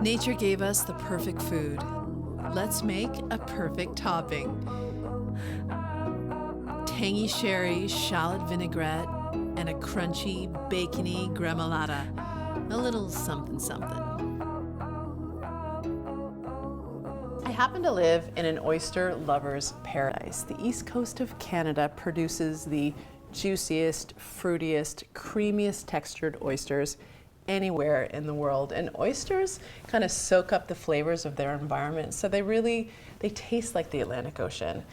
Nature gave us the perfect food. Let's make a perfect topping. Tangy sherry shallot vinaigrette and a crunchy, bacony gremolata. A little something something. I happen to live in an oyster lover's paradise. The east coast of Canada produces the juiciest, fruitiest, creamiest textured oysters anywhere in the world. And oysters kind of soak up the flavors of their environment, so they taste like the Atlantic Ocean.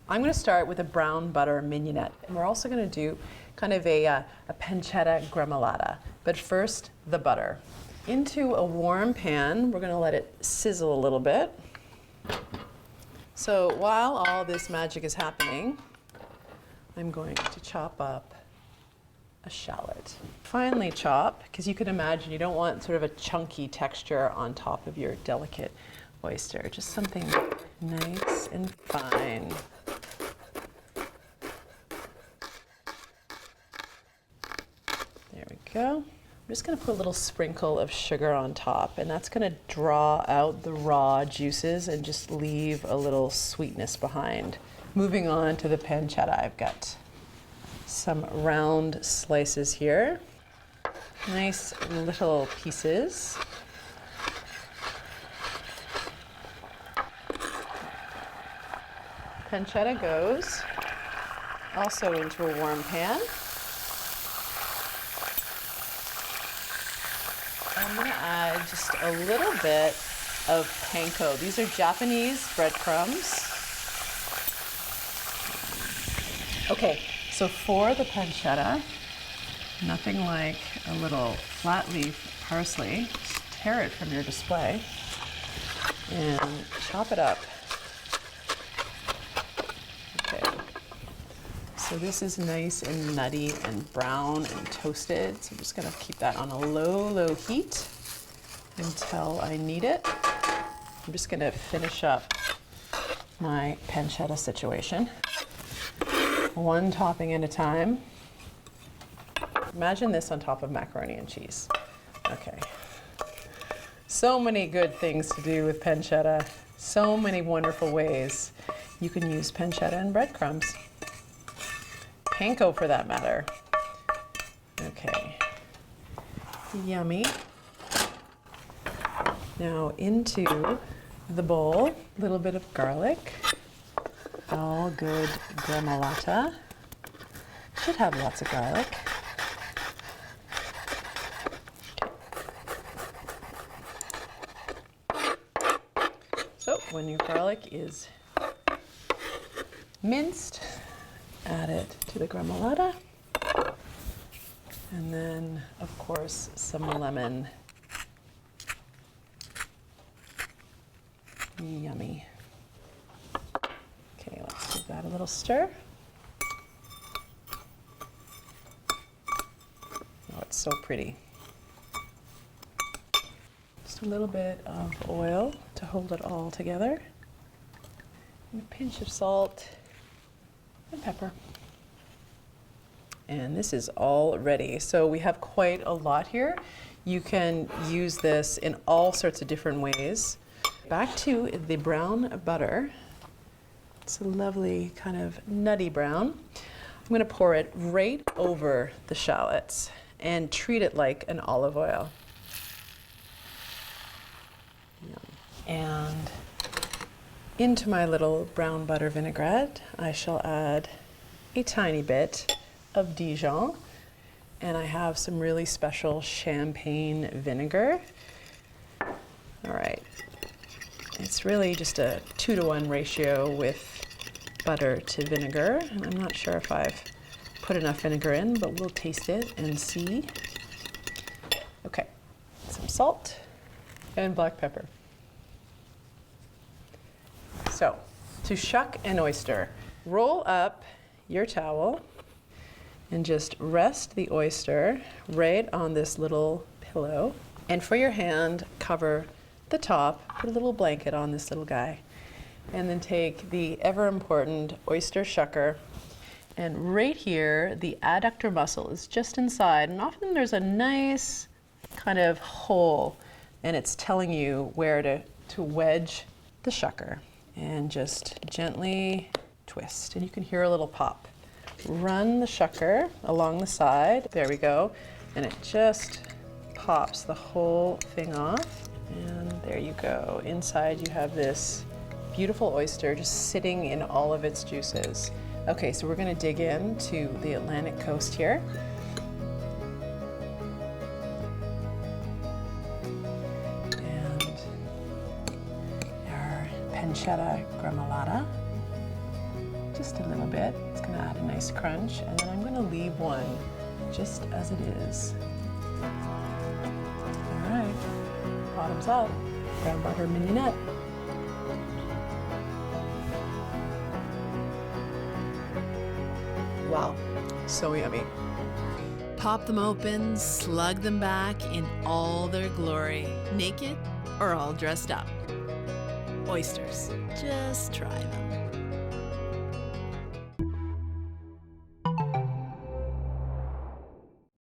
I'm going to start with a brown butter mignonette, and we're also going to do kind of a pancetta gremolata. But first, the butter. Into a warm pan, we're going to let it sizzle a little bit. So while all this magic is happening, I'm going to chop up a shallot. Finely chop, because you can imagine you don't want sort of a chunky texture on top of your delicate oyster. Just something nice and fine. There we go. I'm just going to put a little sprinkle of sugar on top, and that's going to draw out the raw juices and just leave a little sweetness behind. Moving on to the pancetta, I've got some round slices here. Nice little pieces. Pancetta goes also into a warm pan. I'm going to add just a little bit of panko. These are Japanese breadcrumbs. Okay, so for the pancetta, nothing like a little flat leaf parsley. Just tear it from your display and chop it up. Okay, so this is nice and nutty and brown and toasted. So I'm just gonna keep that on a low heat until I need it. I'm just gonna finish up my pancetta situation. One topping at a time. Imagine this on top of macaroni and cheese. Okay. So many good things to do with pancetta. So many wonderful ways you can use pancetta and breadcrumbs. Panko for that matter. Okay. Yummy. Now into the bowl, a little bit of garlic. All good gremolata. Should have lots of garlic. So when your garlic is minced, add it to the gremolata. And then, of course, some lemon. Yummy. Okay, let's give that a little stir. Oh, it's so pretty. Just a little bit of oil to hold it all together. And a pinch of salt and pepper. And this is all ready. So we have quite a lot here. You can use this in all sorts of different ways. Back to the brown butter. It's a lovely kind of nutty brown. I'm going to pour it right over the shallots and treat it like an olive oil. And into my little brown butter vinaigrette, I shall add a tiny bit of Dijon, and I have some really special champagne vinegar. All right. It's really just a 2-to-1 ratio with butter to vinegar. And I'm not sure if I've put enough vinegar in, but we'll taste it and see. Okay, some salt and black pepper. So, to shuck an oyster, roll up your towel and just rest the oyster right on this little pillow. And for your hand, cover the top, put a little blanket on this little guy, and then take the ever important oyster shucker, and right here the adductor muscle is just inside, and often there's a nice kind of hole and it's telling you where to wedge the shucker, and just gently twist, and you can hear a little pop. Run the shucker along the side, there we go, and it just pops the whole thing off, and there you go. Inside you have this beautiful oyster just sitting in all of its juices. Okay, so we're going to dig into the Atlantic coast here. And our pancetta gremolata. Just a little bit. It's going to add a nice crunch, and then I'm going to leave one just as it is. All right, bottoms up, brown butter mignonette. Wow, so yummy. Pop them open, slug them back in all their glory, naked or all dressed up. Oysters, just try them.